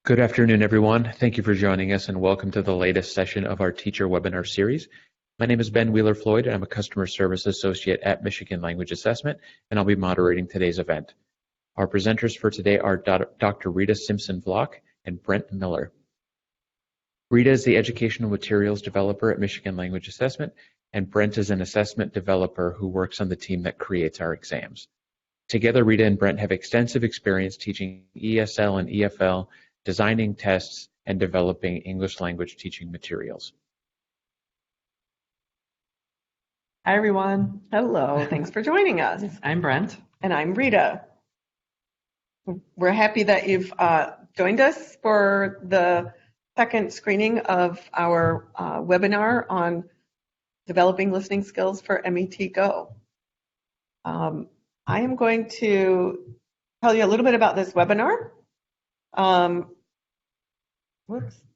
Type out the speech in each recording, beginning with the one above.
Good afternoon, everyone. Thank you for joining us and welcome to the latest session of our teacher webinar series. My name is Ben Wheeler-Floyd and I'm a Customer Service Associate at Michigan Language Assessment, and I'll be moderating today's event. Our presenters for today are Dr. Rita Simpson-Vlock and Brent Miller. Rita is the Educational Materials Developer at Michigan Language Assessment, and Brent is an assessment developer who works on the team that creates our exams. Together, Rita and Brent have extensive experience teaching ESL and EFL, designing tests, and developing English language teaching materials. Hi, everyone. Hello. Thanks for joining us. I'm Brent. And I'm Rita. We're happy that you've joined us for the second screening of our webinar on developing listening skills for MET Go. I am going to tell you a little bit about this webinar.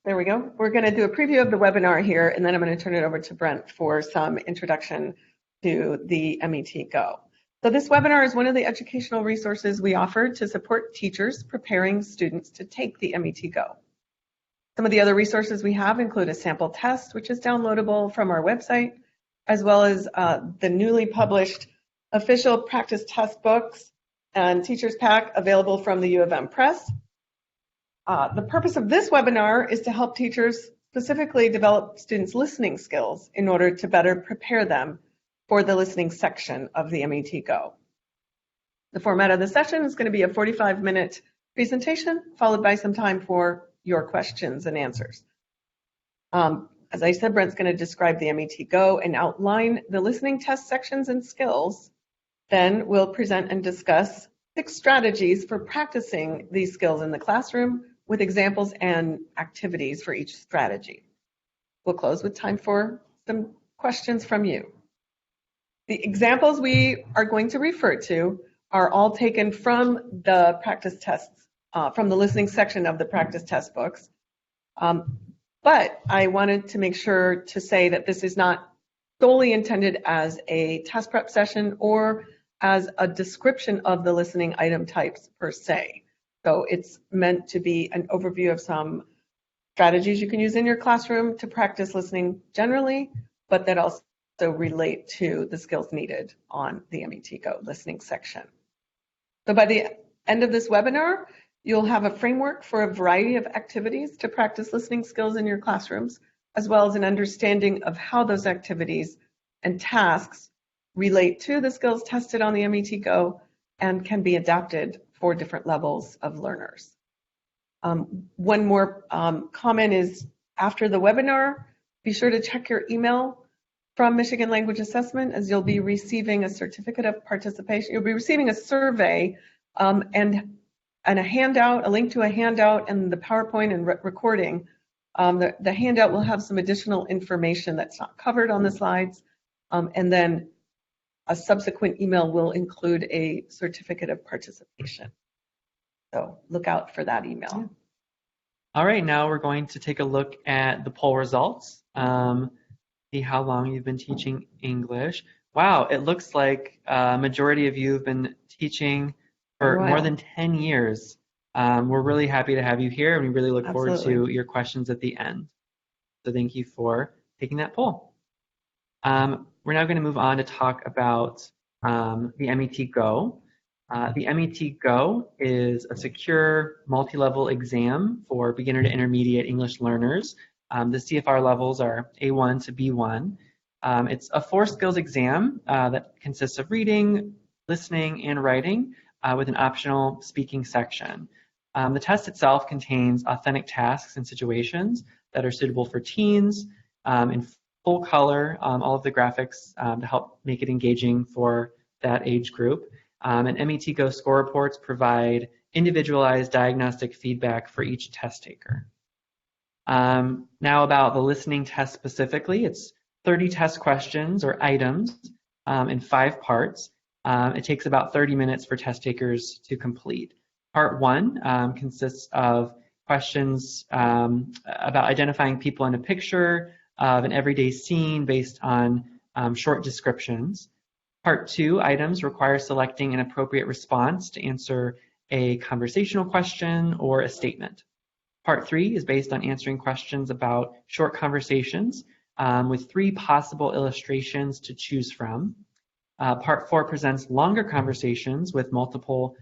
There we go. We're going to do a preview of the webinar here, and then I'm going to turn it over to Brent for some introduction to the MET Go. So this webinar is one of the educational resources we offer to support teachers preparing students to take the MET Go. Some of the other resources we have include a sample test, which is downloadable from our website, as well as the newly published official practice test books and teacher's pack available from the U of M Press. The purpose of this webinar is to help teachers specifically develop students' listening skills in order to better prepare them for the listening section of the MET Go. The format of the session is going to be a 45-minute presentation followed by some time for your questions and answers. As I said, Brent's going to describe the MET Go and outline the listening test sections and skills. Then we'll present and discuss 6 strategies for practicing these skills in the classroom with examples and activities for each strategy. We'll close with time for some questions from you. The examples we are going to refer to are all taken from the practice tests, from the listening section of the practice test books. But I wanted to make sure to say that this is not solely intended as a test prep session or as a description of the listening item types per se. So it's meant to be an overview of some strategies you can use in your classroom to practice listening generally, but that also relate to the skills needed on the MET Go listening section. So by the end of this webinar, you'll have a framework for a variety of activities to practice listening skills in your classrooms, as well as an understanding of how those activities and tasks relate to the skills tested on the MET Go and can be adapted for different levels of learners. One more comment is after the webinar, be sure to check your email from Michigan Language Assessment, as you'll be receiving a certificate of participation. You'll be receiving a survey and a handout, a link to a handout, and the PowerPoint and recording. The handout will have some additional information that's not covered on the slides, and then a subsequent email will include a certificate of participation. So look out for that email. Yeah. All right, now we're going to take a look at the poll results. See how long you've been teaching English. Wow, it looks like a majority of you have been teaching for more than 10 years. We're really happy to have you here, and we really look forward to your questions at the end. So thank you for taking that poll. We're now going to move on to talk about the MET Go. The MET Go is a secure multi-level exam for beginner to intermediate English learners. The CFR levels are A1 to B1. It's a 4 skills exam that consists of reading, listening, and writing with an optional speaking section. The test itself contains authentic tasks and situations that are suitable for teens in full color, all of the graphics to help make it engaging for that age group. And MET Go score reports provide individualized diagnostic feedback for each test taker. Now about the listening test specifically, it's 30 test questions or items in 5 parts. It takes about 30 minutes for test takers to complete. Part 1 consists of questions about identifying people in a picture of an everyday scene based on short descriptions. Part 2 items require selecting an appropriate response to answer a conversational question or a statement. Part 3 is based on answering questions about short conversations with 3 possible illustrations to choose from. Part 4 presents longer conversations with multiple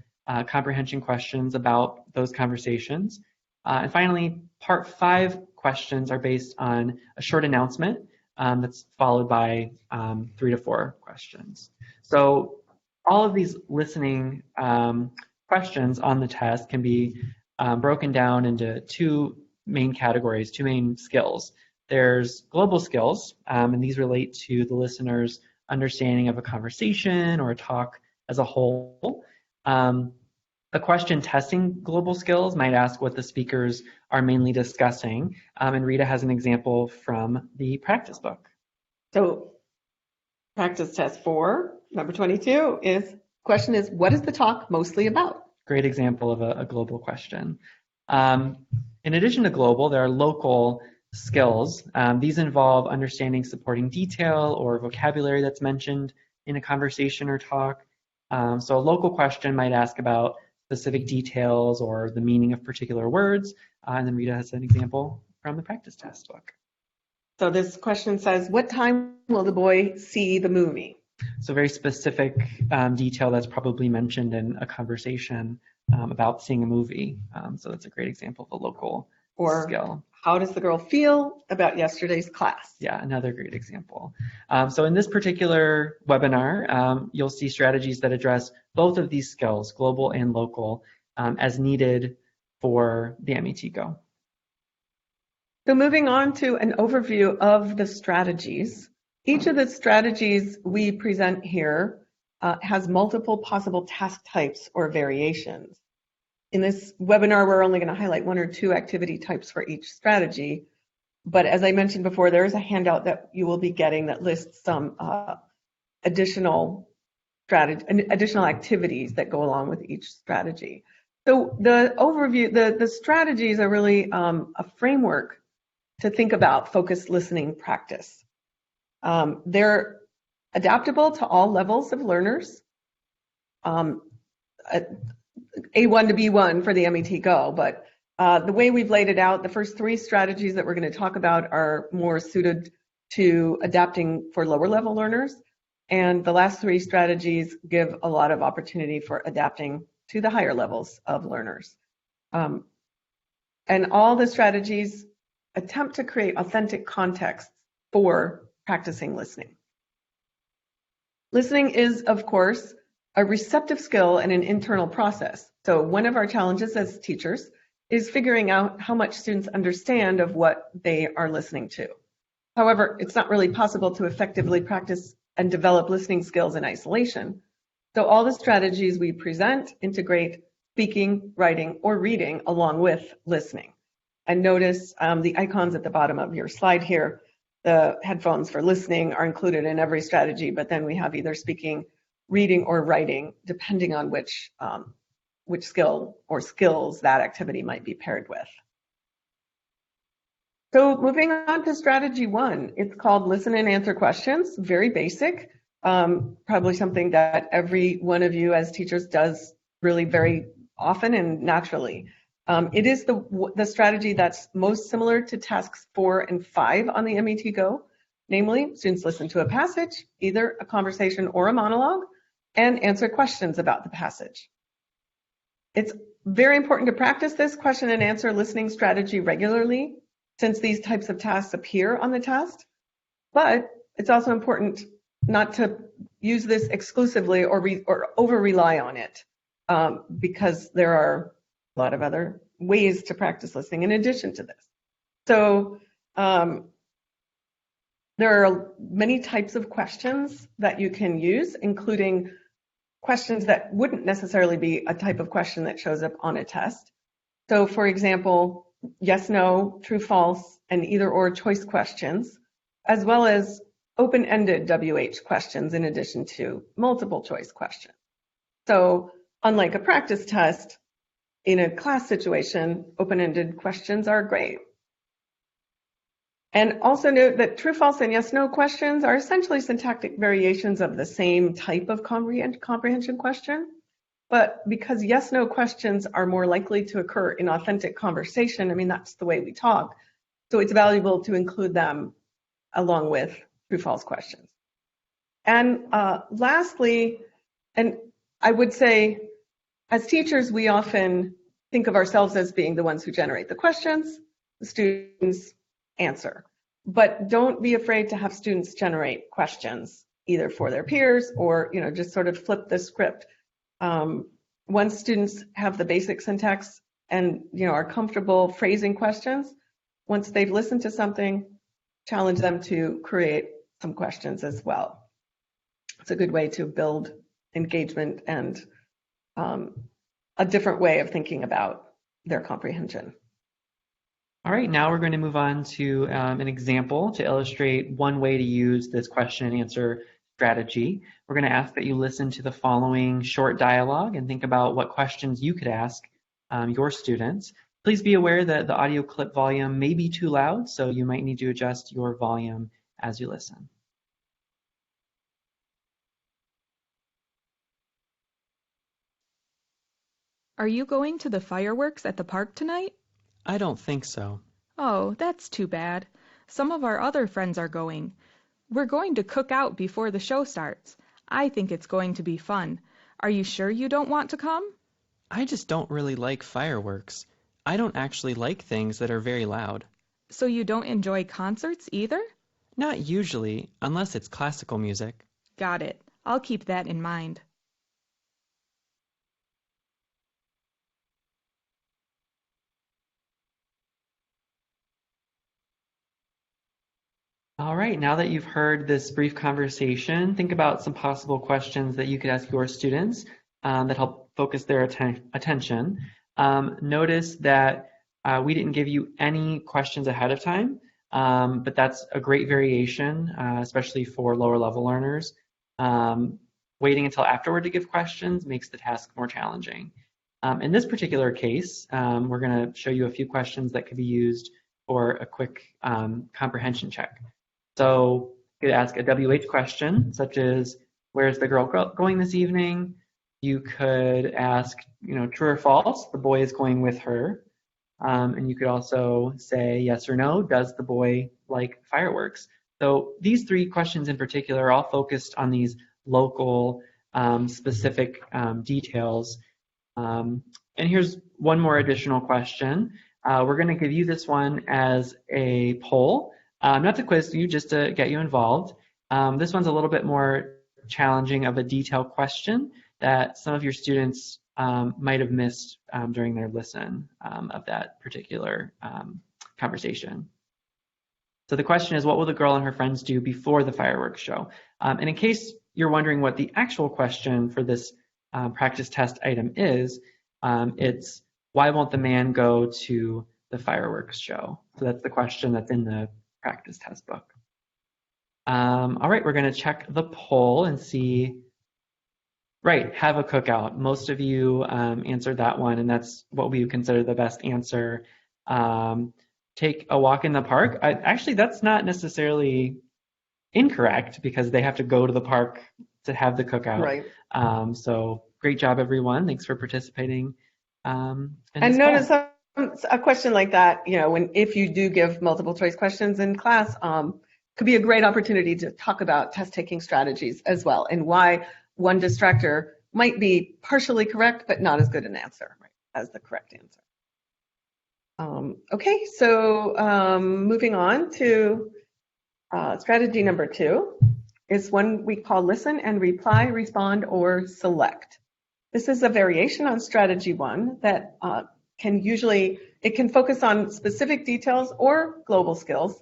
comprehension questions about those conversations. And finally, Part 5 questions are based on a short announcement that's followed by 3 to 4 questions. So all of these listening questions on the test can be broken down into 2 main categories, 2 main skills. There's global skills, and these relate to the listener's understanding of a conversation or a talk as a whole. A question testing global skills might ask what the speakers are mainly discussing, and Rita has an example from the practice book. So practice test 4, number 22, question is, what is the talk mostly about? Great example of a global question. In addition to global, there are local skills. These involve understanding supporting detail or vocabulary that's mentioned in a conversation or talk. So a local question might ask about specific details or the meaning of particular words. And then Rita has an example from the practice test book. So this question says, what time will the boy see the movie? So very specific detail that's probably mentioned in a conversation about seeing a movie. So that's a great example of a local skill. How does the girl feel about yesterday's class? Yeah, another great example. So in this particular webinar, you'll see strategies that address both of these skills, global and local, as needed for the MET Go. So moving on to an overview of the strategies. Each of the strategies we present here has multiple possible task types or variations. In this webinar, we're only going to highlight 1 or 2 activity types for each strategy. But as I mentioned before, there is a handout that you will be getting that lists some additional activities that go along with each strategy. So the overview, the strategies are really a framework to think about focused listening practice. They're adaptable to all levels of learners. A1 to B1 for the MET Go, but the way we've laid it out, the first 3 strategies that we're going to talk about are more suited to adapting for lower level learners, and the last 3 strategies give a lot of opportunity for adapting to the higher levels of learners. And all the strategies attempt to create authentic context for practicing listening. Listening is, of course, a receptive skill and an internal process. So one of our challenges as teachers is figuring out how much students understand of what they are listening to. However, it's not really possible to effectively practice and develop listening skills in isolation. So all the strategies we present integrate speaking, writing, or reading along with listening. And notice the icons at the bottom of your slide here. The headphones for listening are included in every strategy, but then we have either speaking, reading, or writing, depending on which skill or skills that activity might be paired with. So moving on to strategy 1, it's called listen and answer questions. Very basic, probably something that every one of you as teachers does really very often and naturally. It is the strategy that's most similar to tasks 4 and 5 on the MET Go. Namely, students listen to a passage, either a conversation or a monologue, and answer questions about the passage. It's very important to practice this question and answer listening strategy regularly, since these types of tasks appear on the test. But it's also important not to use this exclusively or over-rely on it, because there are a lot of other ways to practice listening in addition to this. So there are many types of questions that you can use, including questions that wouldn't necessarily be a type of question that shows up on a test. So for example, yes, no, true, false, and either or choice questions, as well as open-ended WH questions in addition to multiple choice questions. So unlike a practice test, in a class situation, open-ended questions are great. And also note that true, false, and yes, no questions are essentially syntactic variations of the same type of comprehension question, but because yes/no questions are more likely to occur in authentic conversation, I mean, that's the way we talk, so it's valuable to include them along with true/false questions. And lastly, and I would say, as teachers, we often think of ourselves as being the ones who generate the questions, the students answer. But don't be afraid to have students generate questions, either for their peers or, just sort of flip the script. Once students have the basic syntax and, are comfortable phrasing questions, once they've listened to something, challenge them to create some questions as well. It's a good way to build engagement and a different way of thinking about their comprehension. All right, now we're going to move on to an example to illustrate one way to use this question and answer strategy. We're going to ask that you listen to the following short dialogue and think about what questions you could ask your students. Please be aware that the audio clip volume may be too loud, so you might need to adjust your volume as you listen. Are you going to the fireworks at the park tonight? I don't think so. Oh, that's too bad. Some of our other friends are going. We're going to cook out before the show starts. I think it's going to be fun. Are you sure you don't want to come? I just don't really like fireworks. I don't actually like things that are very loud. So you don't enjoy concerts either? Not usually, unless it's classical music. Got it. I'll keep that in mind. All right, now that you've heard this brief conversation, think about some possible questions that you could ask your students that help focus their attention. Notice that we didn't give you any questions ahead of time, but that's a great variation, especially for lower level learners. Waiting until afterward to give questions makes the task more challenging. In this particular case, we're going to show you a few questions that could be used for a quick comprehension check. So you could ask a WH question, such as, where's the girl going this evening? You could ask, true or false, the boy is going with her. And you could also say yes or no, does the boy like fireworks? So these three questions in particular are all focused on these local specific details. And here's one more additional question. We're going to give you this one as a poll. Not to quiz you, just to get you involved. This one's a little bit more challenging of a detailed question that some of your students might have missed during their listen of that particular conversation. So the question is, what will the girl and her friends do before the fireworks show? And in case you're wondering what the actual question for this practice test item is, it's, why won't the man go to the fireworks show? So that's the question that's in the practice test book. All right, we're going to check the poll and see. Right, have a cookout. Most of you answered that one, and that's what we would consider the best answer. Take a walk in the park. Actually, that's not necessarily incorrect because they have to go to the park to have the cookout. Right. So great job, everyone. Thanks for participating. And notice a question like that, if you do give multiple choice questions in class, could be a great opportunity to talk about test taking strategies as well, and why one distractor might be partially correct, but not as good an answer as the correct answer. Okay, so moving on to strategy number 2 is one we call listen and reply, respond, or select. This is a variation on strategy 1 that can focus on specific details or global skills,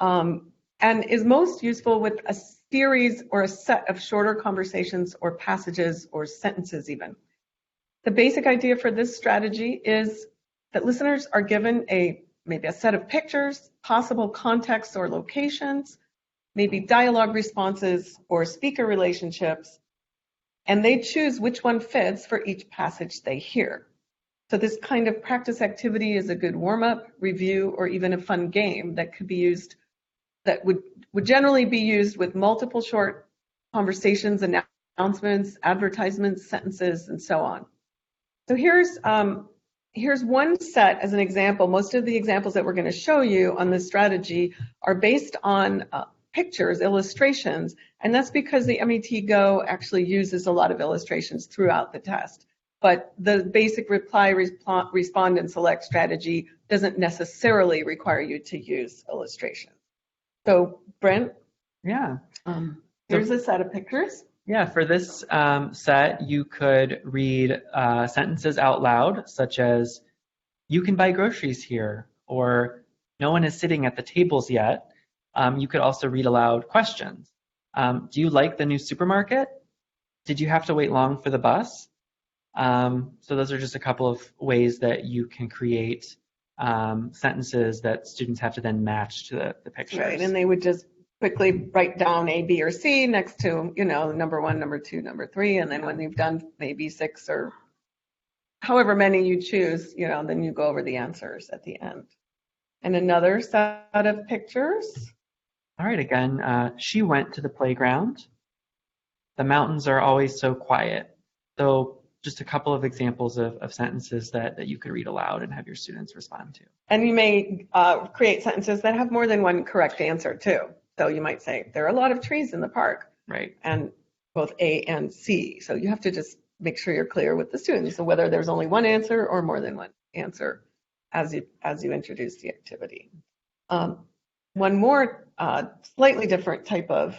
and is most useful with a series or a set of shorter conversations or passages or sentences even. The basic idea for this strategy is that listeners are given maybe a set of pictures, possible contexts or locations, maybe dialogue responses or speaker relationships, and they choose which one fits for each passage they hear. So this kind of practice activity is a good warm-up, review, or even a fun game that could be used, that would generally be used with multiple short conversations, announcements, advertisements, sentences, and so on. So here's one set as an example. Most of the examples that we're going to show you on this strategy are based on pictures, illustrations, and that's because the MET Go actually uses a lot of illustrations throughout the test. But the basic reply, respond, and select strategy doesn't necessarily require you to use illustrations. So Brent, Yeah. here's a set of pictures. Yeah, for this set, you could read sentences out loud, such as, "You can buy groceries here," or "No one is sitting at the tables yet." You could also read aloud questions. Do you like the new supermarket? Did you have to wait long for the bus? So those are just a couple of ways that you can create sentences that students have to then match to the pictures. Right, and they would just quickly write down A, B, or C next to, number 1, number 2, number 3, and then when you've done maybe 6 or however many you choose, then you go over the answers at the end. And another set of pictures. All right, again, she went to the playground. The mountains are always so quiet. So just a couple of examples of sentences that you could read aloud and have your students respond to. And you may create sentences that have more than one correct answer too. So you might say, there are a lot of trees in the park. Right. And both A and C. So you have to just make sure you're clear with the students, so whether there's only one answer or more than one answer as you introduce the activity. One more slightly different type of,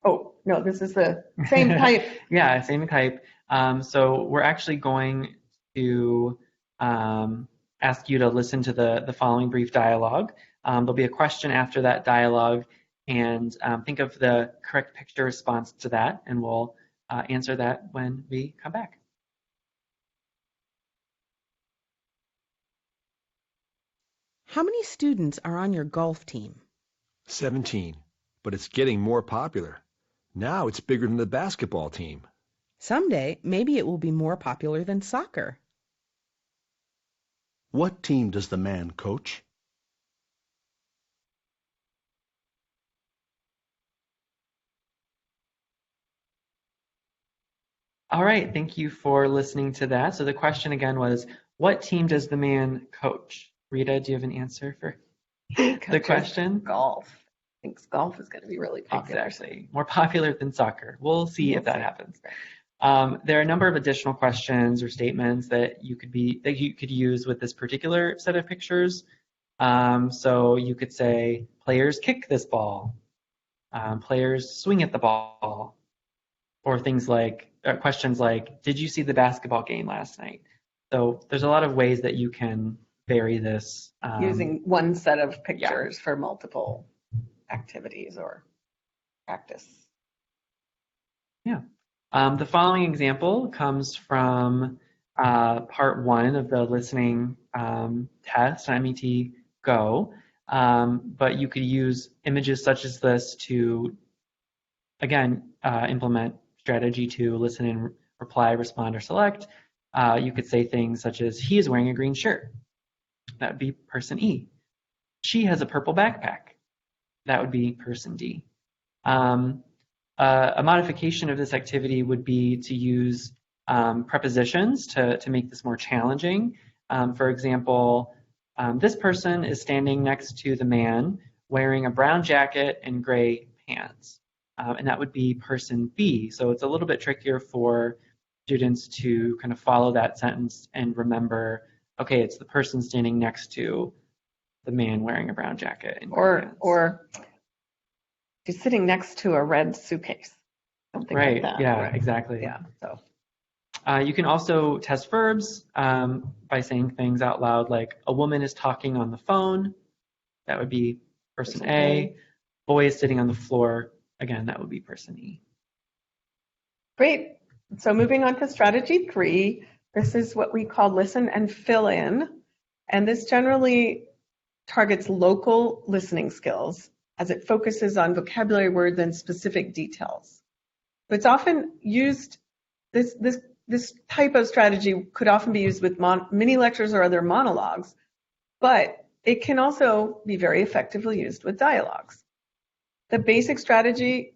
oh, no, this is the same type. Yeah, same type. So we're actually going to ask you to listen to the following brief dialogue. There'll be a question after that dialogue, and think of the correct picture response to that, and we'll answer that when we come back. How many students are on your golf team? 17, but it's getting more popular. Now it's bigger than the basketball team. Someday, maybe it will be more popular than soccer. What team does the man coach? All right, thank you for listening to that. So the question again was, what team does the man coach? Rita, do you have an answer for the question? Golf. I think golf is going to be really popular. Exactly, more popular than soccer. We'll see if that happens. There are a number of additional questions or statements that you could use with this particular set of pictures. So you could say, players kick this ball, players swing at the ball, or things like questions like, did you see the basketball game last night? So there's a lot of ways that you can vary this. Using one set of pictures for multiple activities or practice. Yeah. The following example comes from part 1 of the listening test on MET Go, but you could use images such as this to, again, implement strategy to listen and reply, respond, or select. You could say things such as, he is wearing a green shirt. That would be person E. She has a purple backpack. That would be person D. A modification of this activity would be to use prepositions to make this more challenging. For example, this person is standing next to the man wearing a brown jacket and gray pants. And that would be person B. So it's a little bit trickier for students to kind of follow that sentence and remember, okay, it's the person standing next to the man wearing a brown jacket and gray pants. Or she's sitting next to a red suitcase. Something right, like that. Yeah, right. Exactly. Yeah. So you can also test verbs by saying things out loud like, a woman is talking on the phone. That would be person A. Boy is sitting on the floor. Again, that would be person E. Great. So moving on to strategy 3, this is what we call listen and fill in. And this generally targets local listening skills as it focuses on vocabulary words and specific details. So it's often used, this type of strategy could often be used with mini lectures or other monologues, but it can also be very effectively used with dialogues. The basic strategy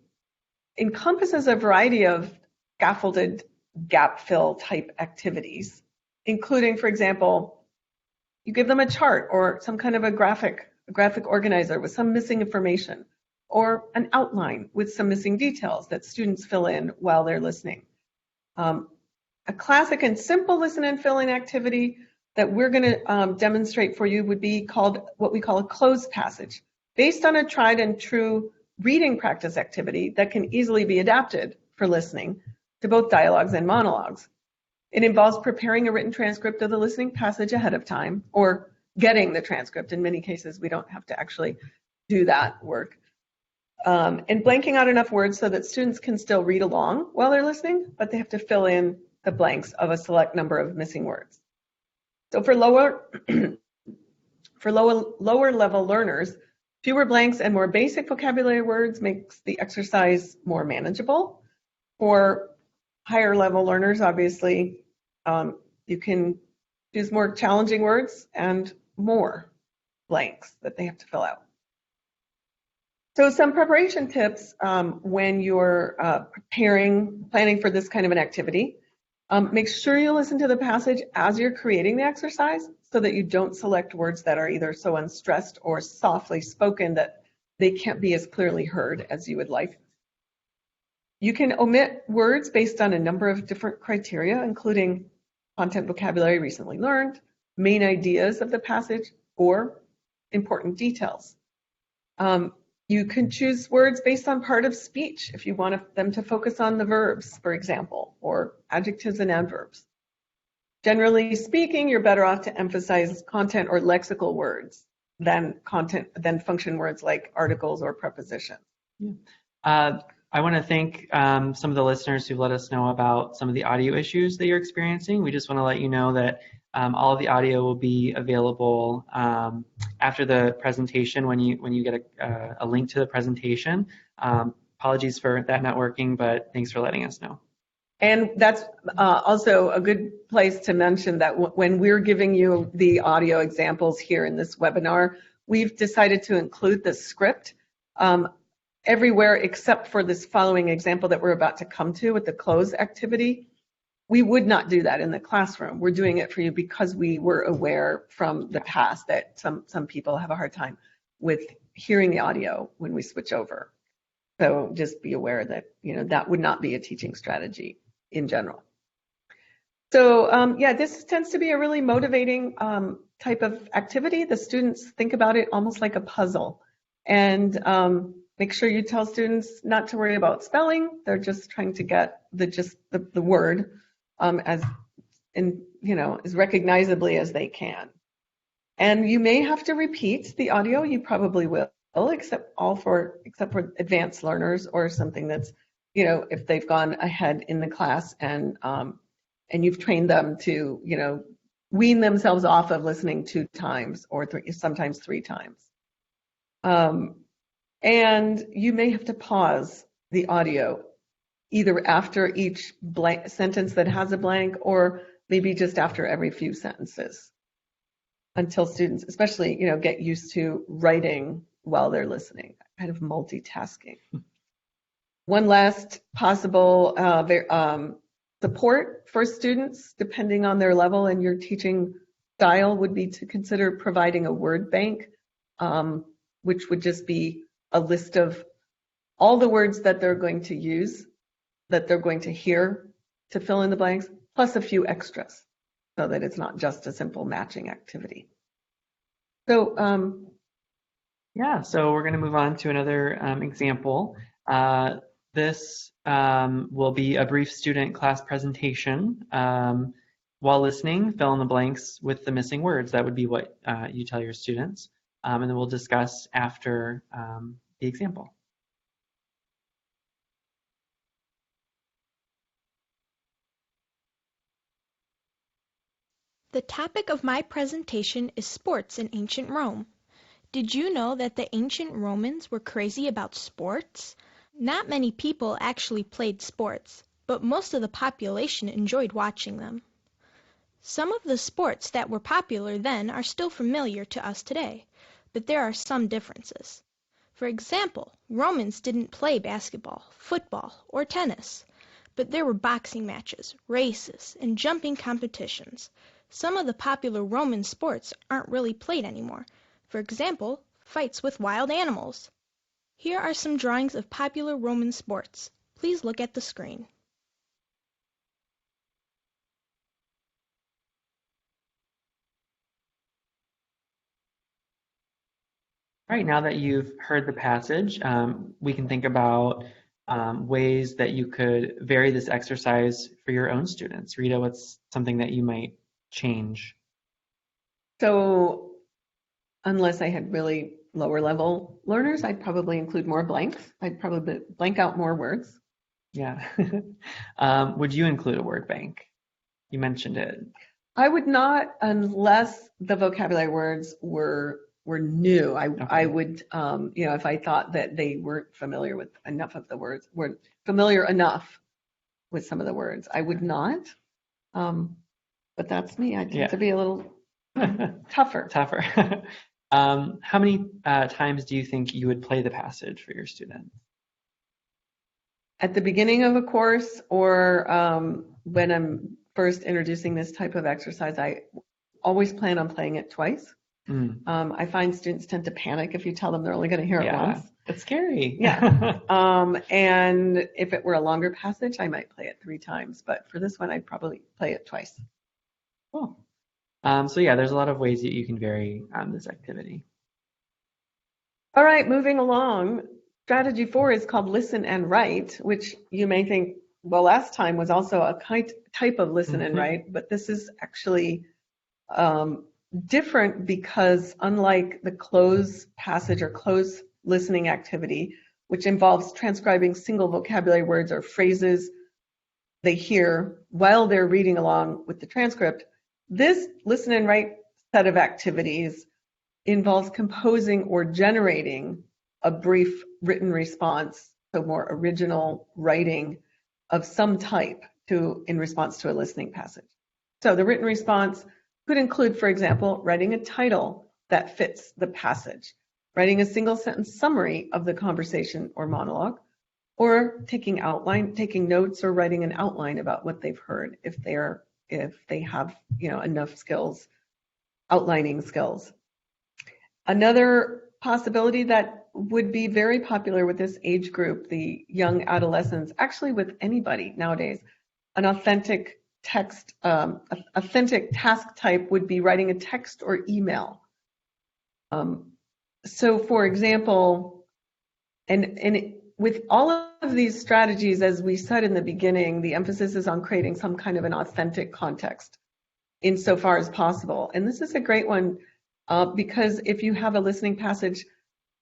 encompasses a variety of scaffolded gap fill type activities, including, for example, you give them a chart or some kind of a graphic organizer with some missing information, or an outline with some missing details that students fill in while they're listening. A classic and simple listen and fill in activity that we're going to demonstrate for you would be called what we call a closed passage, based on a tried and true reading practice activity that can easily be adapted for listening to both dialogues and monologues. It involves preparing a written transcript of the listening passage ahead of time, or getting the transcript. In many cases, we don't have to actually do that work. And blanking out enough words so that students can still read along while they're listening, but they have to fill in the blanks of a select number of missing words. So for lower level learners, fewer blanks and more basic vocabulary words makes the exercise more manageable. For higher level learners, obviously, you can use more challenging words and more blanks that they have to fill out. So some preparation tips when you're planning for this kind of an activity. Make sure you listen to the passage as you're creating the exercise so that you don't select words that are either so unstressed or softly spoken that they can't be as clearly heard as you would like. You can omit words based on a number of different criteria, including content vocabulary recently learned, main ideas of the passage, or important details. You can choose words based on part of speech if you want them to focus on the verbs, for example, or adjectives and adverbs. Generally speaking, you're better off to emphasize content or lexical words than function words like articles or prepositions. Yeah. I want to thank some of the listeners who let us know about some of the audio issues that you're experiencing. We just want to let you know that all of the audio will be available after the presentation when you get a link to the presentation. Apologies for that not working, but thanks for letting us know. And that's also a good place to mention that when we're giving you the audio examples here in this webinar, we've decided to include the script everywhere except for this following example that we're about to come to with the close activity. We would not do that in the classroom. We're doing it for you because we were aware from the past that some people have a hard time with hearing the audio when we switch over. So just be aware that that would not be a teaching strategy in general. So yeah, this tends to be a really motivating type of activity. The students think about it almost like a puzzle, and make sure you tell students not to worry about spelling. They're just trying to get the word as recognizably as they can. And you may have to repeat the audio. You probably will, except for advanced learners or something that's, if they've gone ahead in the class and you've trained them to, wean themselves off of listening 2 times or sometimes 3 times. And you may have to pause the audio either after each blank sentence that has a blank, or maybe just after every few sentences, until students, especially, get used to writing while they're listening, kind of multitasking. One last possible support for students, depending on their level and your teaching style, would be to consider providing a word bank, which would just be a list of all the words that they're going to use, that they're going to hear to fill in the blanks, plus a few extras, so that it's not just a simple matching activity. So yeah, so we're going to move on to another example. This will be a brief student class presentation. While listening, fill in the blanks with the missing words. That would be what you tell your students. And then we'll discuss after the example. The topic of my presentation is sports in ancient Rome. Did you know that the ancient Romans were crazy about sports? Not many people actually played sports, but most of the population enjoyed watching them. Some of the sports that were popular then are still familiar to us today, but there are some differences. For example, Romans didn't play basketball, football, or tennis, but there were boxing matches, races, and jumping competitions. Some of the popular Roman sports aren't really played anymore. For example, fights with wild animals. Here are some drawings of popular Roman sports. Please look at the screen. All right, now that you've heard the passage, we can think about ways that you could vary this exercise for your own students. Rita, what's something that you might change? So unless I had really lower level learners, I'd probably include more blanks. I'd probably blank out more words. Yeah. Would you include a word bank? You mentioned it. I would not unless the vocabulary words were new. I would, if I thought that they weren't familiar with enough of the words, weren't familiar enough with some of the words, I would not. But that's me. I tend to be a little tougher. Tougher. How many times do you think you would play the passage for your students? At the beginning of a course or when I'm first introducing this type of exercise, I always plan on playing it twice. I find students tend to panic if you tell them they're only going to hear it once. It's scary. Yeah. And if it were a longer passage, I might play it 3 times. But for this one, I'd probably play it twice. Cool. So yeah, there's a lot of ways that you can vary this activity. All right, moving along. Strategy 4 is called listen and write, which you may think, well, last time was also a type of listen and write, but this is actually different because unlike the close passage or close listening activity, which involves transcribing single vocabulary words or phrases they hear while they're reading along with the transcript, this listen and write set of activities involves composing or generating a brief written response, so more original writing of some type in response to a listening passage. So the written response could include, for example, writing a title that fits the passage, writing a single sentence summary of the conversation or monologue, or taking notes or writing an outline about what they've heard if they have enough skills, outlining skills. Another possibility that would be very popular with this age group, the young adolescents, actually with anybody nowadays, an authentic task type would be writing a text or email. So for example, and with all of these strategies, as we said in the beginning, the emphasis is on creating some kind of an authentic context insofar as possible. And this is a great one because if you have a listening passage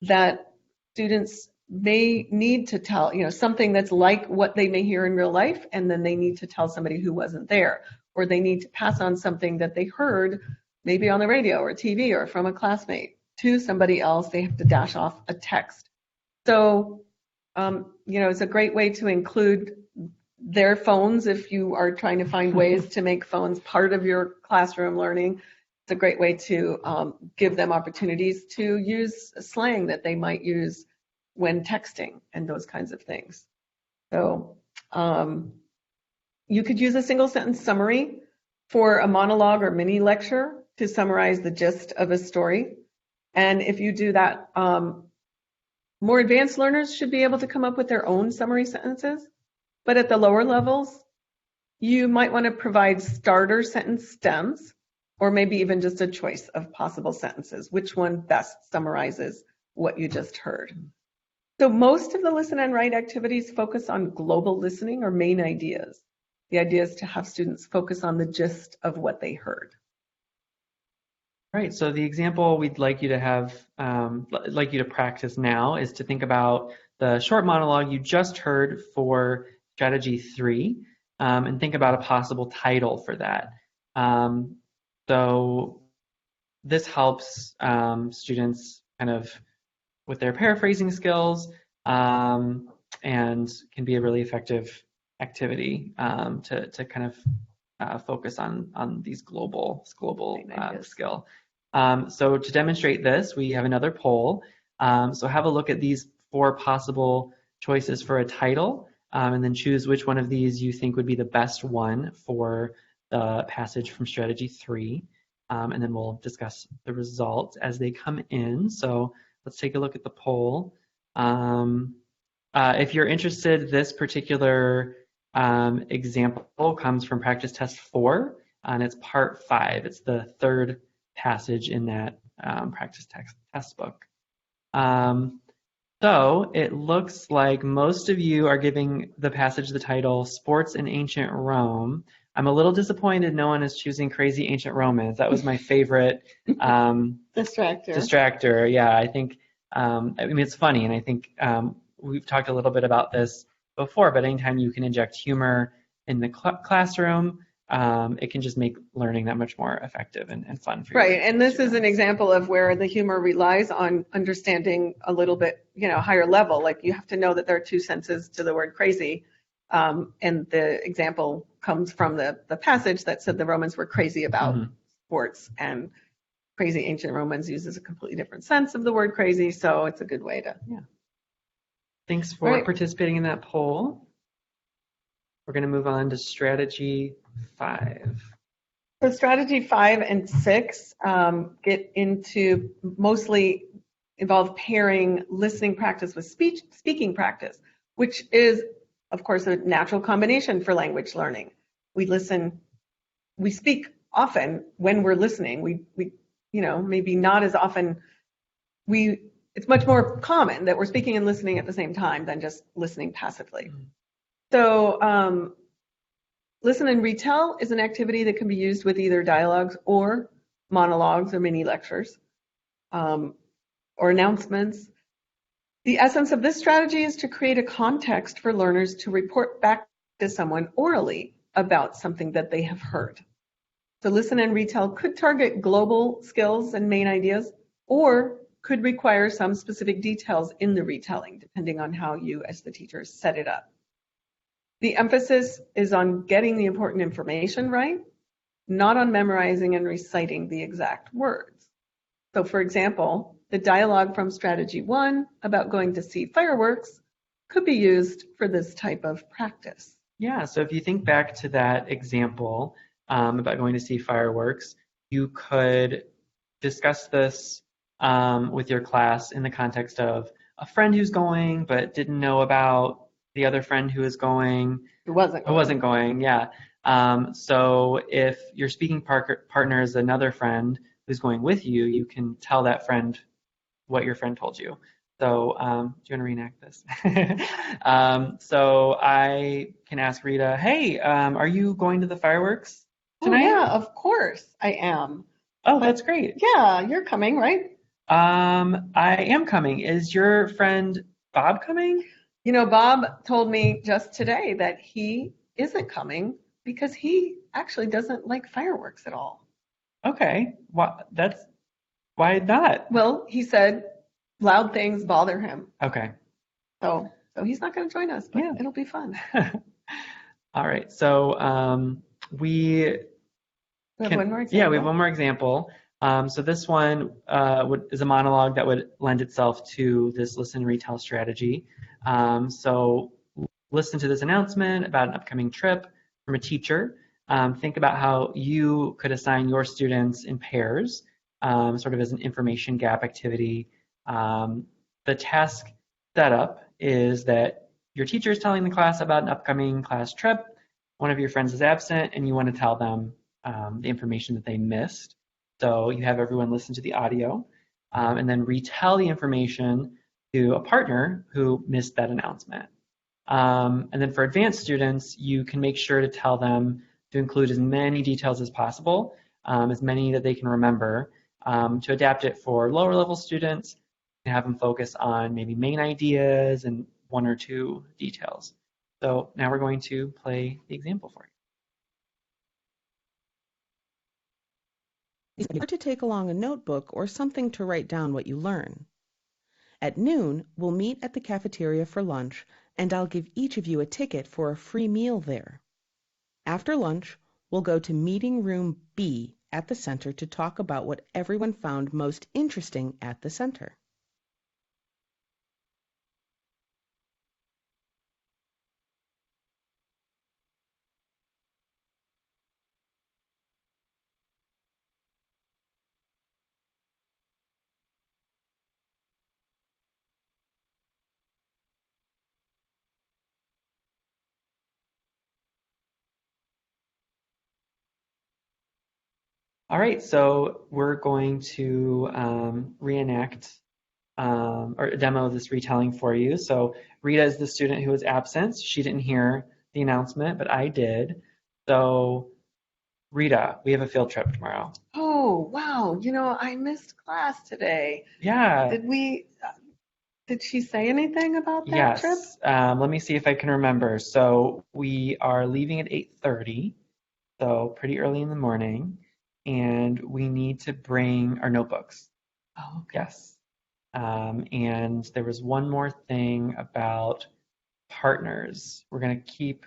that students may need to tell, something that's like what they may hear in real life, and then they need to tell somebody who wasn't there, or they need to pass on something that they heard maybe on the radio or TV or from a classmate to somebody else, they have to dash off a text. So, it's a great way to include their phones if you are trying to find ways to make phones part of your classroom learning. It's a great way to give them opportunities to use slang that they might use when texting and those kinds of things. So you could use a single sentence summary for a monologue or mini lecture to summarize the gist of a story. And if you do that, more advanced learners should be able to come up with their own summary sentences. But at the lower levels, you might want to provide starter sentence stems, or maybe even just a choice of possible sentences. Which one best summarizes what you just heard? So most of the listen and write activities focus on global listening or main ideas. The idea is to have students focus on the gist of what they heard. All right, so the example we'd like you to have, like you to practice now is to think about the short monologue you just heard for strategy 3 and think about a possible title for that. So this helps students kind of with their paraphrasing skills and can be a really effective activity to kind of focus on these global skill. So to demonstrate this, we have another poll. So have a look at these 4 possible choices for a title and then choose which one of these you think would be the best one for the passage from strategy 3. And then we'll discuss the results as they come in. So let's take a look at the poll. If you're interested, this particular example comes from practice test 4, and it's part 5. It's the third passage in that practice test book. So it looks like most of you are giving the passage the title Sports in Ancient Rome. I'm a little disappointed no one is choosing Crazy Ancient Romans. That was my favorite distractor. Yeah, I think, it's funny, and I think we've talked a little bit about this before, but anytime you can inject humor in the classroom, it can just make learning that much more effective and fun for you. Right, and this is an example of where the humor relies on understanding a little bit, higher level. Like you have to know that there are two senses to the word crazy. And the example comes from the passage that said the Romans were crazy about sports, and Crazy Ancient Romans uses a completely different sense of the word crazy, so it's a good way to, Thanks for participating in that poll. We're going to move on to strategy 5. So strategy 5 and 6 get into mostly involve pairing listening practice with speaking practice, which is, of course, a natural combination for language learning. We speak often when we're listening. We maybe not as often. It's much more common that we're speaking and listening at the same time than just listening passively. So listen and retell is an activity that can be used with either dialogues or monologues or mini lectures or announcements. The essence of this strategy is to create a context for learners to report back to someone orally about something that they have heard. So listen and retell could target global skills and main ideas, or could require some specific details in the retelling, depending on how you as the teacher set it up. The emphasis is on getting the important information right, not on memorizing and reciting the exact words. So for example, the dialogue from strategy 1 about going to see fireworks could be used for this type of practice. Yeah, so if you think back to that example about going to see fireworks, you could discuss this with your class in the context of a friend who's going but didn't know about the other friend who is going. Who wasn't going, yeah. So if your speaking partner is another friend who's going with you, you can tell that friend what your friend told you. So do you want to reenact this? So I can ask Rita, hey, are you going to the fireworks tonight? Oh, yeah, of course I am. Oh, that's great. Yeah, you're coming, right? I am coming. Is your friend Bob coming? Bob told me just today that he isn't coming because he actually doesn't like fireworks at all. Okay. Why not? Well, he said loud things bother him. Okay. So he's not going to join us, but it'll be fun. All right. So we have one more example. Yeah, we have one more example. So this one is a monologue that would lend itself to this listen and retell strategy. So listen to this announcement about an upcoming trip from a teacher. Think about how you could assign your students in pairs, sort of as an information gap activity. The task setup is that your teacher is telling the class about an upcoming class trip. One of your friends is absent, and you want to tell them the information that they missed. So you have everyone listen to the audio and then retell the information to a partner who missed that announcement. And then for advanced students, you can make sure to tell them to include as many details as possible, as many that they can remember, to adapt it for lower level students and have them focus on maybe main ideas and one or two details. So now we're going to play the example for you. It's better to take along a notebook or something to write down what you learn. At noon, we'll meet at the cafeteria for lunch, and I'll give each of you a ticket for a free meal there. After lunch, we'll go to meeting room B at the center to talk about what everyone found most interesting at the center. All right, so we're going to reenact or demo this retelling for you. So Rita is the student who was absent. She didn't hear the announcement, but I did. So Rita, we have a field trip tomorrow. Oh, wow. I missed class today. Yeah. Did she say anything about that trip? Yes. Let me see if I can remember. So we are leaving at 8:30, so pretty early in the morning, and we need to bring our notebooks. Oh, okay. Yes. And there was one more thing about partners. We're going to keep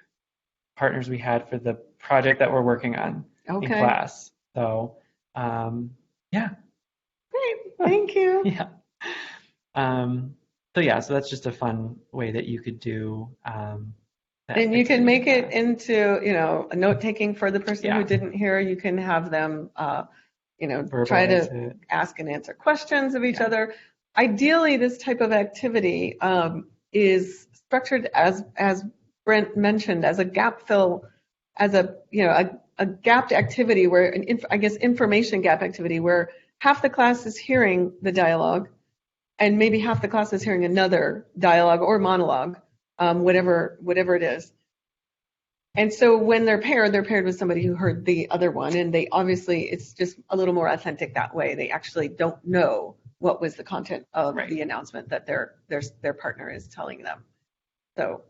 partners we had for the project that we're working on in class. So, yeah. Great. Thank you. Yeah. So that's just a fun way that you could do that. And you can make it into, a note taking for the person who didn't hear. You can have them, try to ask and answer questions of each other. Ideally, this type of activity is structured as Brent mentioned, as a gap fill, as a gapped activity where information gap activity where half the class is hearing the dialogue and maybe half the class is hearing another dialogue or monologue, whatever it is. And so when they're paired with somebody who heard the other one, and it's just a little more authentic that way. They actually don't know what was the content of the announcement that their partner is telling them. So,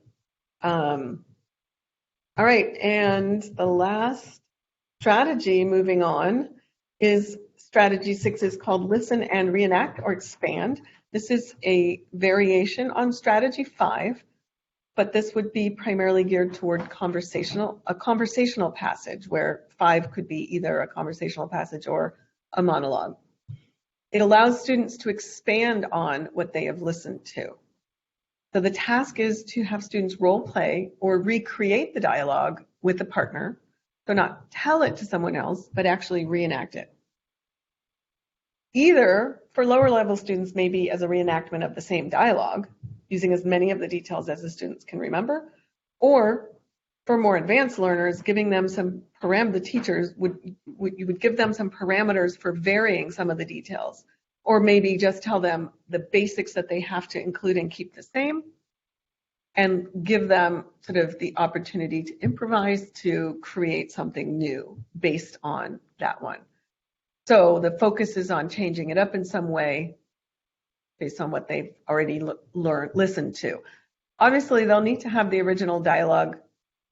all right, and the last strategy, moving on, is strategy 6 is called Listen and Reenact or Expand. This is a variation on strategy 5, but this would be primarily geared toward a conversational passage where 5 could be either a conversational passage or a monologue. It allows students to expand on what they have listened to. So the task is to have students role play or recreate the dialogue with a partner. So not tell it to someone else, but actually reenact it. Either for lower level students, maybe as a reenactment of the same dialogue, using as many of the details as the students can remember, or for more advanced learners, giving them some the teachers you would give them some parameters for varying some of the details, or maybe just tell them the basics that they have to include and keep the same, and give them sort of the opportunity to improvise, to create something new based on that one. So the focus is on changing it up in some way based on what they've already listened to. Obviously, they'll need to have the original dialogue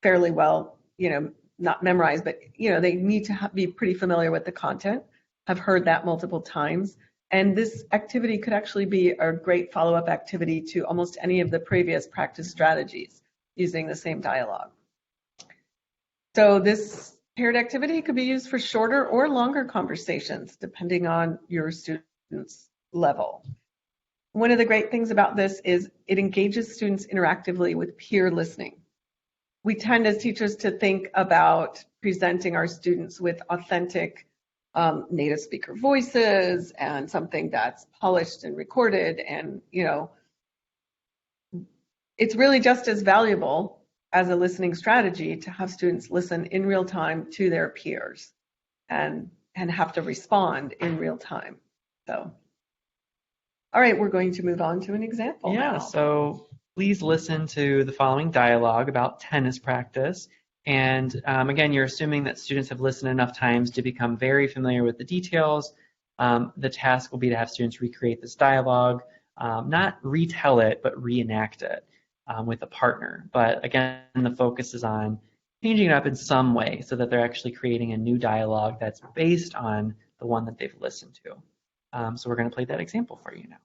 fairly well, not memorized, but, they need to be pretty familiar with the content, have heard that multiple times. And this activity could actually be a great follow-up activity to almost any of the previous practice strategies using the same dialogue. So this paired activity could be used for shorter or longer conversations, depending on your student's level. One of the great things about this is it engages students interactively with peer listening. We tend as teachers to think about presenting our students with authentic native speaker voices and something that's polished and recorded, and it's really just as valuable as a listening strategy to have students listen in real time to their peers and have to respond in real time. So, all right, we're going to move on to an example now. So please listen to the following dialogue about tennis practice. And again, you're assuming that students have listened enough times to become very familiar with the details. The task will be to have students recreate this dialogue, not retell it, but reenact it with a partner. But again, the focus is on changing it up in some way so that they're actually creating a new dialogue that's based on the one that they've listened to. So we're going to play that example for you now.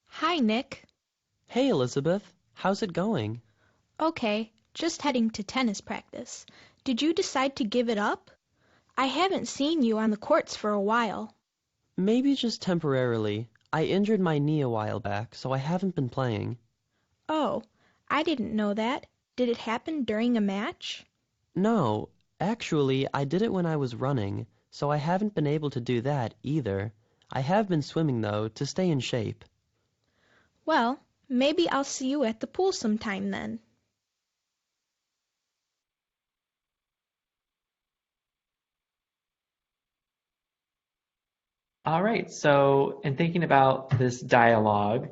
Hi, Nick. Hey, Elizabeth. How's it going? Okay, just heading to tennis practice. Did you decide to give it up? I haven't seen you on the courts for a while. Maybe just temporarily. I injured my knee a while back, so I haven't been playing. Oh, I didn't know that. Did it happen during a match? No, actually, I did it when I was running, so I haven't been able to do that either. I have been swimming, though, to stay in shape. Well, maybe I'll see you at the pool sometime then. All right, so in thinking about this dialogue,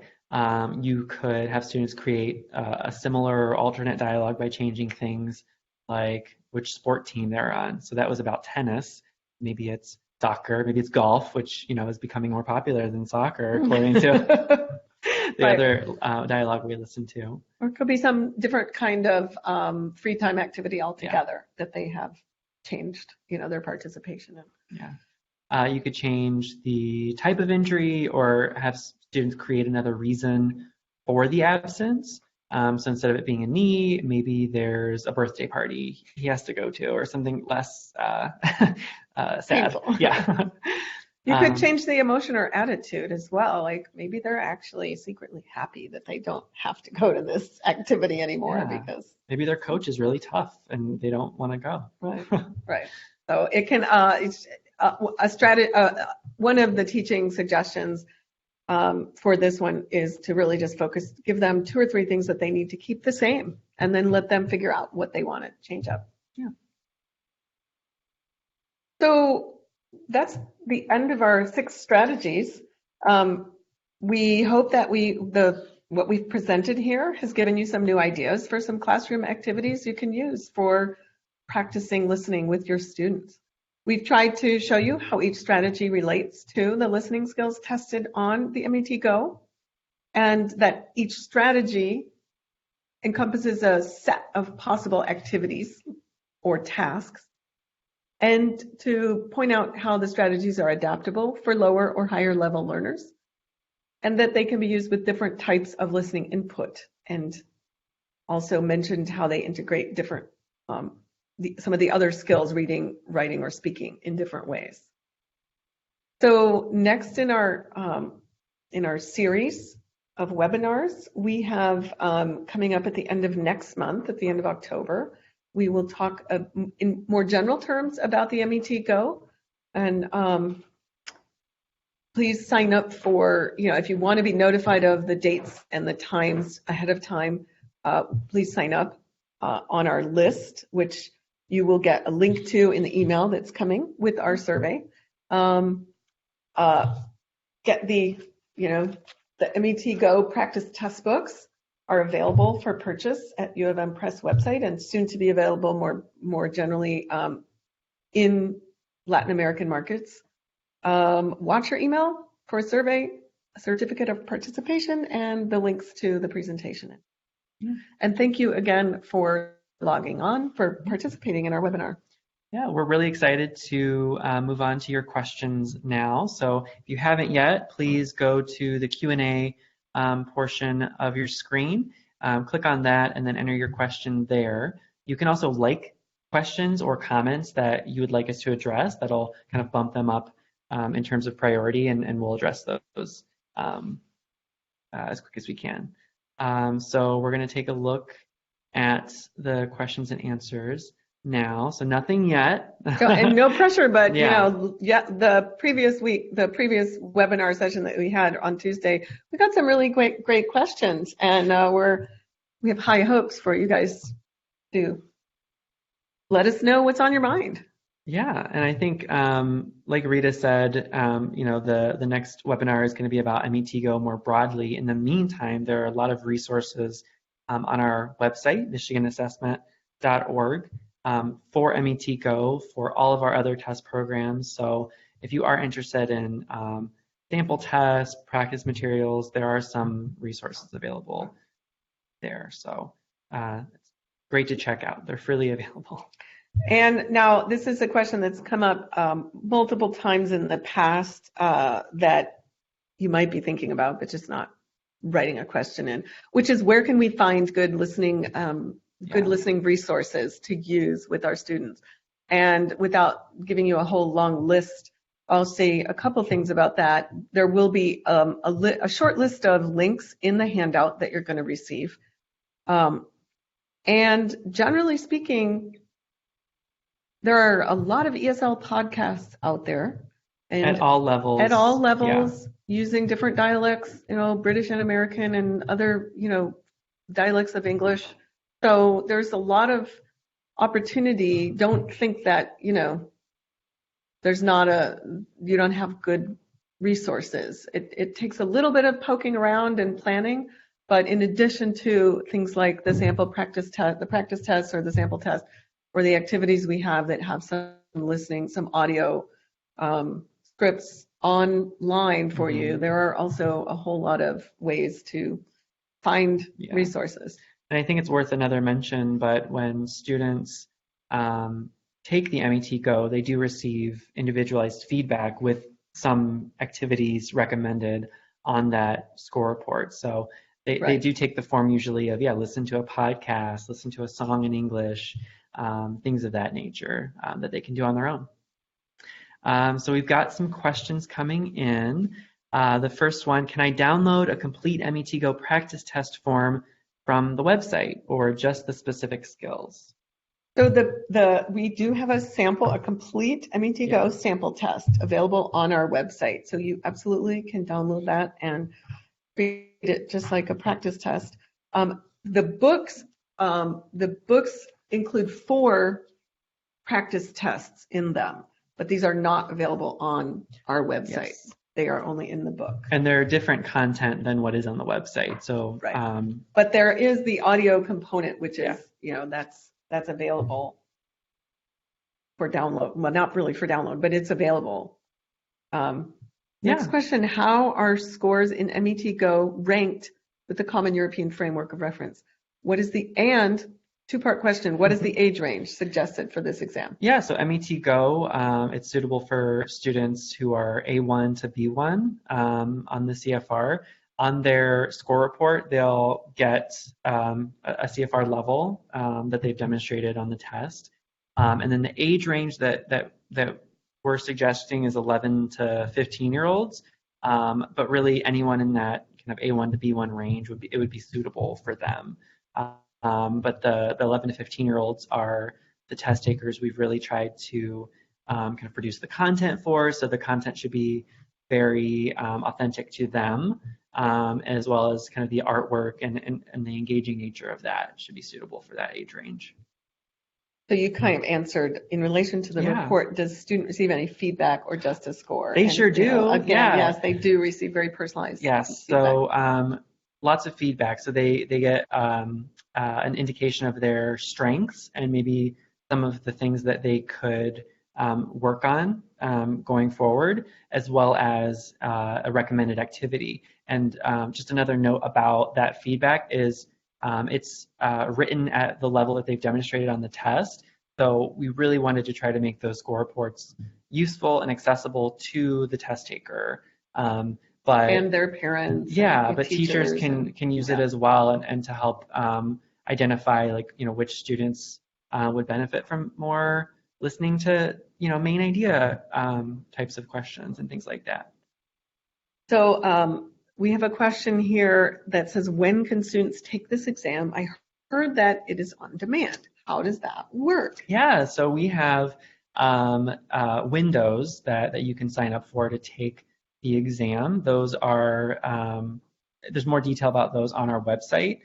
you could have students create a similar or alternate dialogue by changing things like which sport team they're on. So that was about tennis. Maybe it's soccer, maybe it's golf, which is becoming more popular than soccer, according to the Right. other dialogue we listened to. Or it could be some different kind of free time activity altogether that they have changed, their participation in. Yeah. You could change the type of injury or have students create another reason for the absence. So instead of it being a knee, maybe there's a birthday party he has to go to or something less sad. Painful. Yeah. You could change the emotion or attitude as well. Like maybe they're actually secretly happy that they don't have to go to this activity anymore because maybe their coach is really tough and they don't want to go. Right. Right. So it can one of the teaching suggestions for this one is to really just give them 2 or 3 things that they need to keep the same, and then let them figure out what they want to change up. Yeah. So that's the end of our 6 strategies. We hope that what we've presented here has given you some new ideas for some classroom activities you can use for practicing listening with your students. We've tried to show you how each strategy relates to the listening skills tested on the MET Go, and that each strategy encompasses a set of possible activities or tasks, and to point out how the strategies are adaptable for lower or higher level learners, and that they can be used with different types of listening input, and also mentioned how they integrate different some of the other skills, reading, writing, or speaking, in different ways. So next in our series of webinars, we have coming up at the end of next month, at the end of October, we will talk in more general terms about the MET Go, and please sign up for, if you want to be notified of the dates and the times ahead of time, please sign up on our list, which you will get a link to in the email that's coming with our survey. Get the MET Go practice test books are available for purchase at U of M Press website, and soon to be available more generally in Latin American markets. Watch your email for a survey, a certificate of participation, and the links to the presentation. Yeah. And thank you again for logging on, for participating in our webinar. Yeah, we're really excited to move on to your questions now. So if you haven't yet, please go to the Q&A portion of your screen. Click on that and then enter your question there. You can also like questions or comments that you would like us to address. That'll kind of bump them up in terms of priority, and we'll address those as quick as we can. So we're going to take a look at the questions and answers now. So nothing yet. And no pressure, but yeah. The previous webinar session that we had on Tuesday, we got some really great questions, and we have high hopes for you guys to let us know what's on your mind. Yeah, and I think, like Rita said, the next webinar is going to be about MET Go more broadly. In the meantime, there are a lot of resources on our website, michiganassessment.org, for MET Go, for all of our other test programs. So if you are interested in sample tests, practice materials, there are some resources available there. So it's great to check out. They're freely available. And now this is a question that's come up multiple times in the past that you might be thinking about, but just not writing a question in, which is, where can we find good listening resources to use with our students? And without giving you a whole long list, I'll say a couple things about that. There will be a short list of links in the handout that you're going to receive. And generally speaking, there are a lot of ESL podcasts out there. And at all levels. Yeah. Using different dialects, British and American and other, dialects of English. So there's a lot of opportunity. Don't think that, you don't have good resources. It takes a little bit of poking around and planning, but in addition to things like the sample practice test, the practice test or the sample test, or the activities we have that have some listening, some audio scripts online for you, there are also a whole lot of ways to find resources. And I think it's worth another mention, but when students take the MET Go, they do receive individualized feedback with some activities recommended on that score report. So they do take the form usually of, listen to a podcast, listen to a song in English, things of that nature that they can do on their own. So we've got some questions coming in. The first one, can I download a complete MET Go practice test form from the website or just the specific skills? So we do have a complete MET Go sample test available on our website. So you absolutely can download that and read it just like a practice test. The books include 4 practice tests in them, but these are not available on our website. Yes. They are only in the book. And they're different content than what is on the website. So, but there is the audio component, which is, that's available for download. Well, not really for download, but it's available. Next question, how are scores in MET Go ranked with the Common European Framework of Reference? What is the, and two-part question, what is the age range suggested for this exam? Yeah, so MET Go, it's suitable for students who are A1 to B1 on the CFR. On their score report, they'll get a CFR level that they've demonstrated on the test. And then the age range that we're suggesting is 11 to 15-year-olds. But really anyone in that kind of A1 to B1 range would be suitable for them. But the 11 to 15-year-olds are the test takers we've really tried to kind of produce the content for. So the content should be very authentic to them, as well as kind of the artwork and the engaging nature of that should be suitable for that age range. So you kind of answered in relation to the report, does the student receive any feedback or just a score? They sure do. Again, yes, they do receive very personalized feedback. So lots of feedback. So they get an indication of their strengths and maybe some of the things that they could work on going forward, as well as a recommended activity. And just another note about that feedback is it's written at the level that they've demonstrated on the test. So we really wanted to try to make those score reports useful and accessible to the test taker. But and their parents. Yeah, but teachers can use it as well and to help identify which students would benefit from more listening to main idea types of questions and things like that. So we have a question here that says, when can students take this exam? I heard that it is on demand. How does that work? Yeah, so we have windows that you can sign up for to take the exam. Those are, there's more detail about those on our website.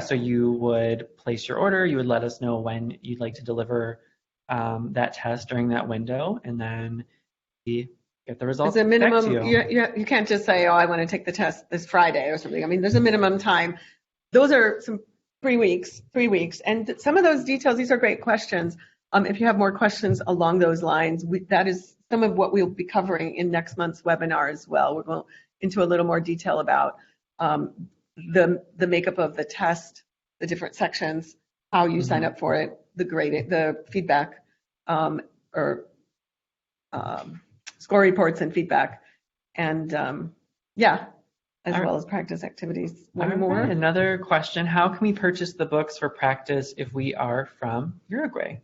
So you would place your order, you would let us know when you'd like to deliver that test during that window, and then we get the results. There's a minimum, back to you. You can't just say, I want to take the test this Friday or something. I mean, there's a minimum time. Those are some 3 weeks, and some of those details, these are great questions. If you have more questions along those lines, that is some of what we'll be covering in next month's webinar as well. We'll go into a little more detail about the makeup of the test, the different sections, how you sign up for it, the grading, the feedback, score reports and feedback, and as well as practice activities. One more. Another question, how can we purchase the books for practice if we are from Uruguay?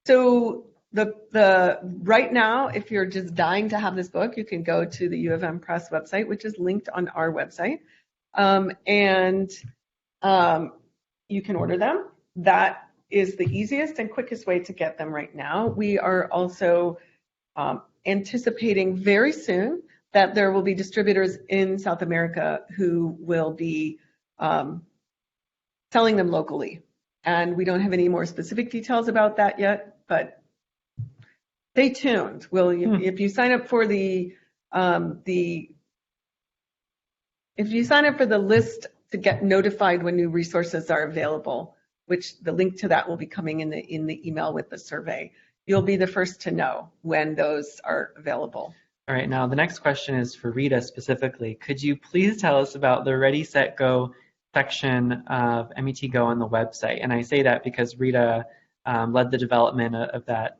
So the right now, if you're just dying to have this book, you can go to the U of M Press website, which is linked on our website, and you can order them. That is the easiest and quickest way to get them right now. We are also anticipating very soon that there will be distributors in South America who will be selling them locally. And we don't have any more specific details about that yet, but stay tuned. If you sign up for the list to get notified when new resources are available, which the link to that will be coming in the email with the survey, you'll be the first to know when those are available. All right, now the next question is for Rita specifically. Could you please tell us about the Ready, Set, Go section of MET Go on the website? And I say that because Rita led the development of that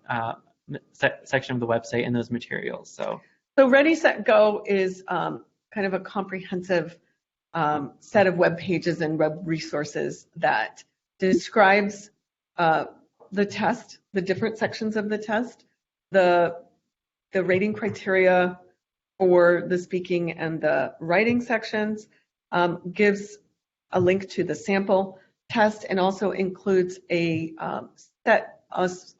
section of the website and those materials. So Ready, Set, Go is kind of a comprehensive set of web pages and web resources that describes the test, the different sections of the test, the rating criteria for the speaking and the writing sections, gives a link to the sample test, and also includes a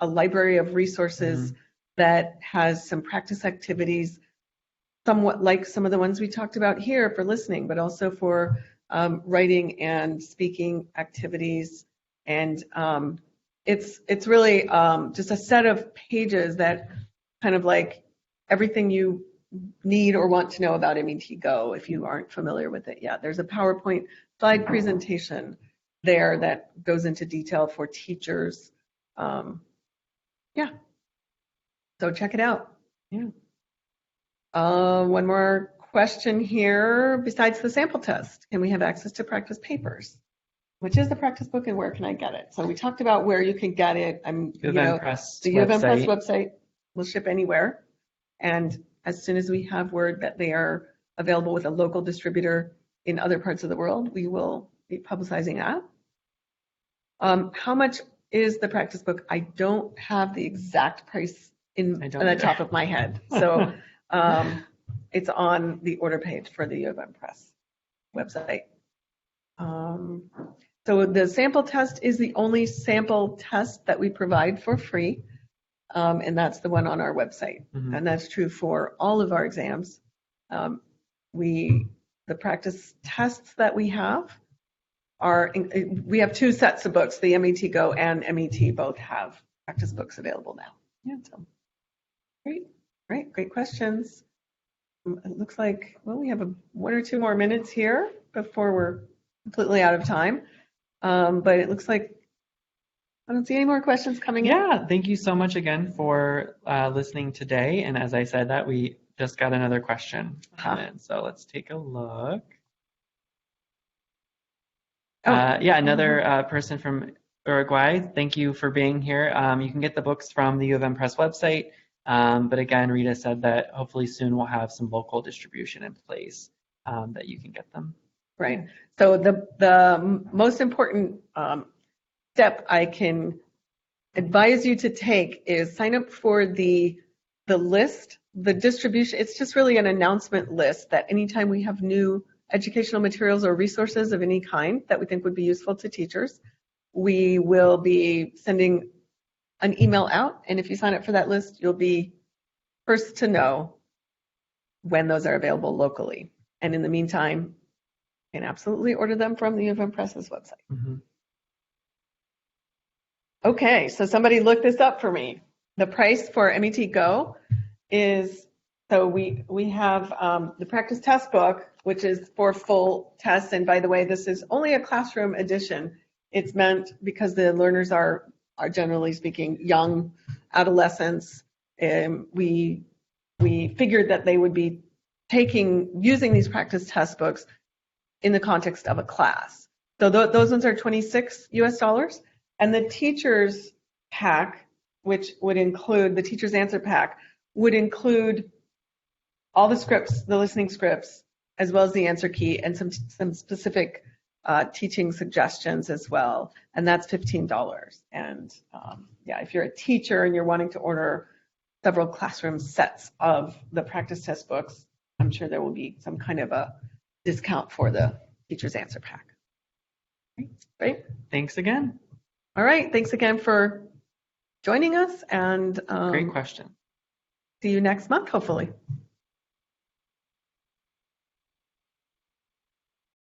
library of resources that has some practice activities, somewhat like some of the ones we talked about here for listening, but also for writing and speaking activities. And it's really just a set of pages that kind of like everything you need or want to know about MET Go if you aren't familiar with it yet. There's a PowerPoint slide presentation there that goes into detail for teachers. Yeah, so check it out. Yeah. One more question here. Besides the sample test, can we have access to practice papers? Which is the practice book and where can I get it? So we talked about where you can get it. The U of M Press website will ship anywhere. And as soon as we have word that they are available with a local distributor in other parts of the world, we will be publicizing that. How much is the practice book? I don't have the exact price on the top of my head. So it's on the order page for the U of M Press website. So the sample test is the only sample test that we provide for free, and that's the one on our website. And that's true for all of our exams. The practice tests that we have we have two sets of books. The MET Go and MET both have practice books available now. Yeah, so great questions. It looks like, well, we have one or two more minutes here before we're completely out of time. But it looks like I don't see any more questions coming in. Yeah, thank you so much again for listening today. And as I said that, we just got another question come in. So let's take a look. Another person from Uruguay. Thank you for being here. You can get the books from the U of M Press website. But again, Rita said that hopefully soon we'll have some local distribution in place that you can get them. Right. So the most important step I can advise you to take is sign up for the list, the distribution. It's just really an announcement list that anytime we have new educational materials or resources of any kind that we think would be useful to teachers, we will be sending an email out. And if you sign up for that list, you'll be first to know when those are available locally. And in the meantime, you can absolutely order them from the U of M Press's website. Okay, so somebody look this up for me. The price for MET Go is, so we have the practice test book, which is for full tests. And by the way, this is only a classroom edition. It's meant because the learners are generally speaking young adolescents. We figured that they would be using these practice test books in the context of a class. So those ones are $26 US, and the teacher's pack, which would include the teacher's answer pack, would include all the scripts, the listening scripts, as well as the answer key and some specific teaching suggestions as well, and that's $15. And if you're a teacher and you're wanting to order several classroom sets of the practice test books, I'm sure there will be some kind of a discount for the teacher's answer pack. Right? Thanks again. All right. Thanks again for joining us, and great question. See you next month, hopefully.